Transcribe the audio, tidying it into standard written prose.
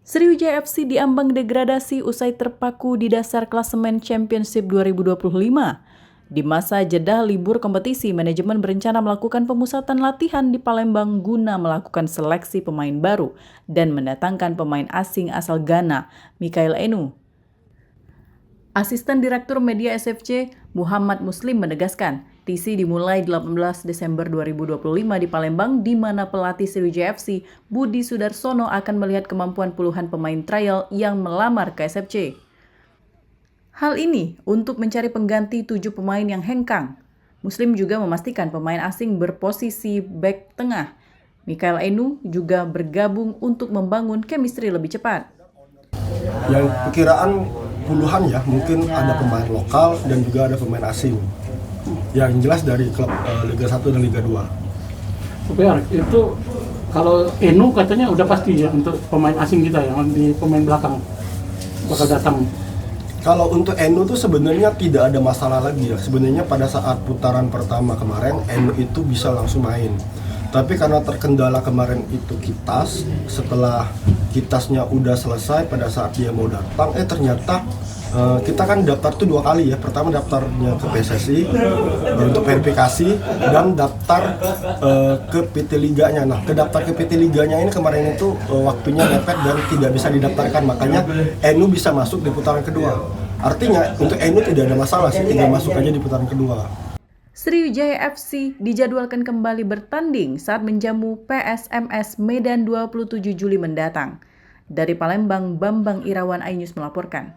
Sriwijaya FC diambang degradasi usai terpaku di dasar klasemen Championship 2025. Di masa jeda libur kompetisi, manajemen berencana melakukan pemusatan latihan di Palembang guna melakukan seleksi pemain baru dan mendatangkan pemain asing asal Ghana, Mikhail Enu. Asisten Direktur Media SFC, Muhammad Muslim menegaskan, TC dimulai 18 Desember 2025 di Palembang, di mana pelatih Sriwijaya FC, Budi Sudarsono, akan melihat kemampuan puluhan pemain trial yang melamar ke SFC. Hal ini untuk mencari pengganti 7 pemain yang hengkang. Muslim juga memastikan pemain asing berposisi bek tengah. Mikhail Enu juga bergabung untuk membangun chemistry lebih cepat. Yang perkiraan puluhan ya, mungkin ada pemain lokal dan juga ada pemain asing. Yang jelas dari klub Liga 1 dan Liga 2. Super, itu kalau Enu katanya udah pasti ya untuk pemain asing kita yang di pemain belakang bakal datang. Kalau untuk Enu tuh sebenarnya tidak ada masalah lagi ya. Sebenarnya pada saat putaran pertama kemarin Enu itu bisa langsung main. Tapi karena terkendala kemarin itu kitas, setelah kitasnya udah selesai pada saat dia mau datang, ternyata kita kan daftar tuh 2 kali ya. Pertama daftarnya ke PSSI untuk verifikasi dan daftar ke PT Liganya. Nah, ke daftar ke PT Liganya ini kemarin itu waktunya mepet dan tidak bisa didaftarkan. Makanya Enu bisa masuk di putaran kedua. Artinya untuk Enu tidak ada masalah sih, tinggal masuk aja di putaran kedua. Sriwijaya FC dijadwalkan kembali bertanding saat menjamu PSMS Medan 27 Juli mendatang. Dari Palembang, Bambang Irawan, iNews melaporkan.